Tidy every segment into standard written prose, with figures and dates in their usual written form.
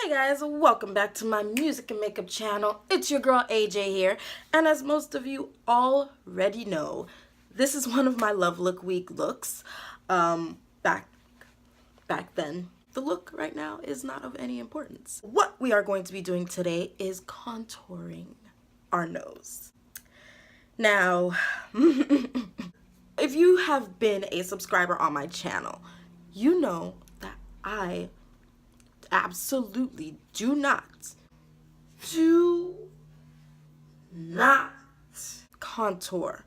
Hey guys, welcome back to my music and makeup channel. It's your girl AJ here, and as most of you already know, this is one of my Love Look Week looks. Back then. The look right now is not of any importance. What we are going to be doing today is contouring our nose. Now, if you have been a subscriber on my channel, you know that I absolutely do not contour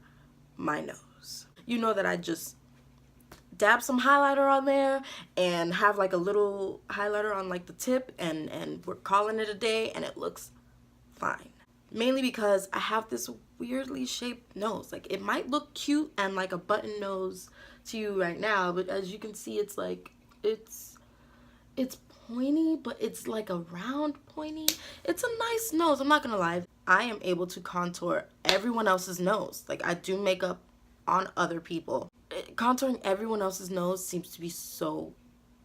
my nose. You know that I just dab some highlighter on there and have like a little highlighter on like the tip and we're calling it a day and it looks fine. Mainly because I have this weirdly shaped nose. Like it might look cute and like a button nose to you right now, but as you can see it's like it's pointy, but it's like a round pointy. It's a nice nose, I'm not gonna lie. I am able to contour everyone else's nose. Like I do makeup on other people. Contouring everyone else's nose seems to be so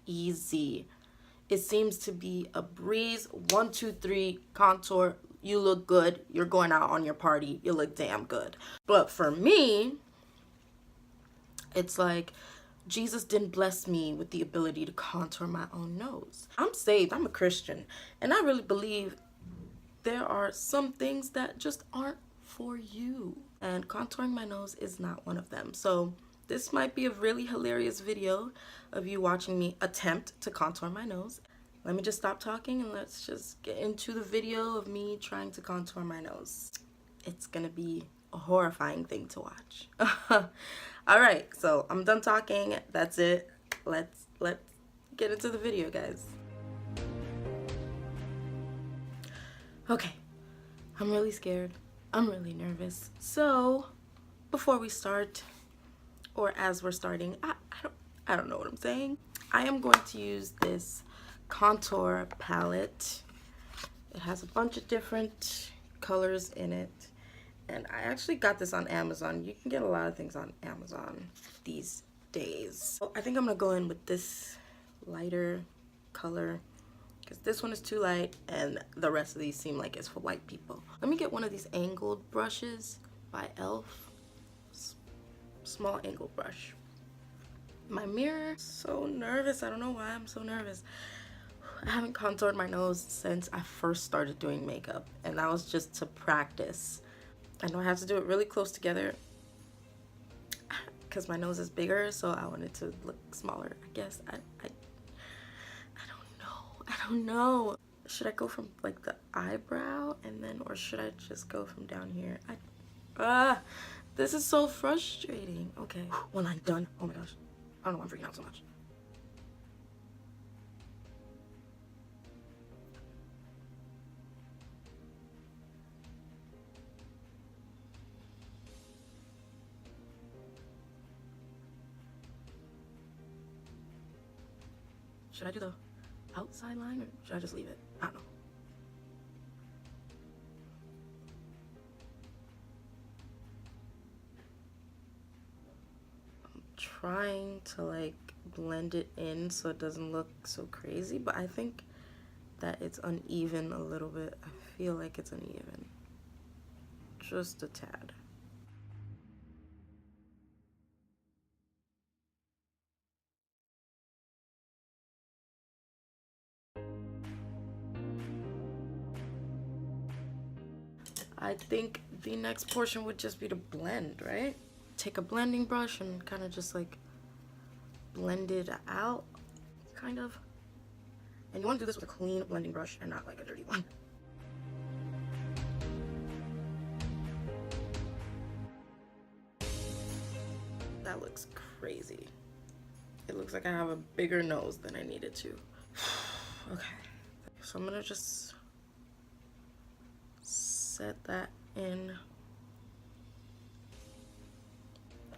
easy. It seems to be a breeze. 1, 2, 3, contour, you look good. You're going out on your party, you look damn good. But for me, it's like Jesus didn't bless me with the ability to contour my own nose. I'm saved, I'm a Christian, and I really believe there are some things that just aren't for you. And contouring my nose is not one of them. So this might be a really hilarious video of you watching me attempt to contour my nose. Let me just stop talking and let's just get into the video of me trying to contour my nose. It's gonna be a horrifying thing to watch. Alright, so I'm done talking. That's it. Let's get into the video, guys. Okay, I'm really scared. I'm really nervous. So before we start, or as we're starting, I don't know what I'm saying. I am going to use this contour palette. It has a bunch of different colors in it. And I actually got this on Amazon. You can get a lot of things on Amazon these days. So I think I'm gonna go in with this lighter color because this one is too light and the rest of these seem like it's for white people. Let me get one of these angled brushes by e.l.f. Small angled brush. My mirror. So nervous. I don't know why I'm so nervous. I haven't contoured my nose since I first started doing makeup, and that was just to practice. I know I have to do it really close together because my nose is bigger, so I want it to look smaller, I guess. I don't know. Should I go from like the eyebrow and then, or should I just go from down here? This is so frustrating. Okay, one line done. Oh my gosh. I don't know why I'm freaking out so much. Should I do the outside line or should I just leave it? I don't know. I'm trying to like blend it in so it doesn't look so crazy, but I think that it's uneven a little bit. I feel like it's uneven. Just a tad. I think the next portion would just be to blend, right? Take a blending brush and kind of just like blend it out, kind of. And you want to do this with a clean blending brush and not like a dirty one. That looks crazy. It looks like I have a bigger nose than I needed to. Okay, so I'm gonna just set that in,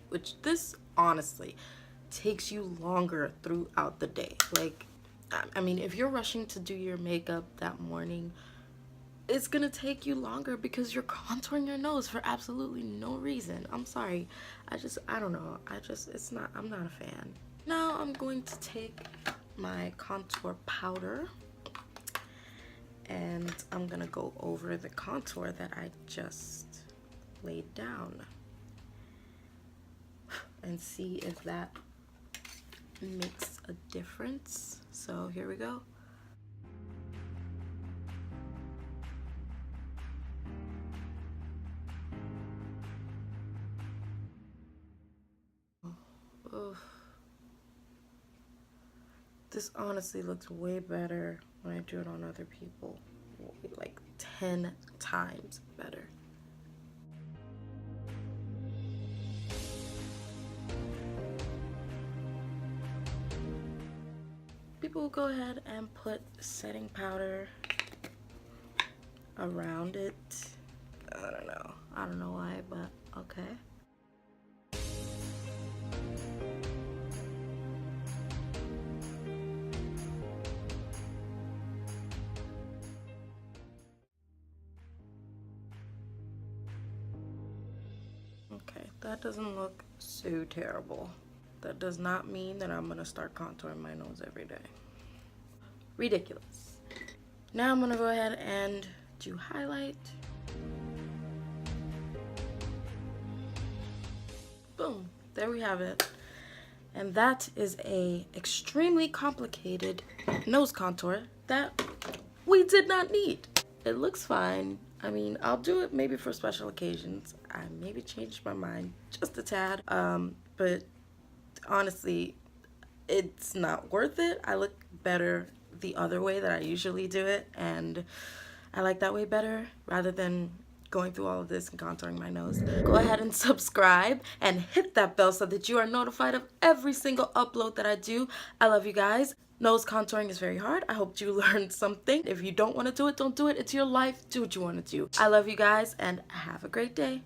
which this honestly takes you longer throughout the day. Like, I mean, if you're rushing to do your makeup that morning, it's gonna take you longer because you're contouring your nose for absolutely no reason. I'm sorry. I don't know. I'm not a fan. Now I'm going to take my contour powder I'm gonna go over the contour that I just laid down and see if that makes a difference. So here we go. Ugh. This honestly looks way better when I do it on other people. Like 10 times better. People will go ahead and put setting powder around it. I don't know why, but okay. Okay, that doesn't look so terrible. That does not mean that I'm gonna start contouring my nose every day. Ridiculous. Now I'm gonna go ahead and do highlight. Boom, there we have it. And that is a extremely complicated nose contour that we did not need. It looks fine. I mean, I'll do it maybe for special occasions. I maybe changed my mind just a tad, but honestly, it's not worth it. I look better the other way that I usually do it, and I like that way better rather than going through all of this and contouring my nose. Go ahead and subscribe and hit that bell so that you are notified of every single upload that I do. I love you guys. Nose contouring is very hard. I hope you learned something. If you don't want to do it, don't do it. It's your life. Do what you want to do. I love you guys and have a great day.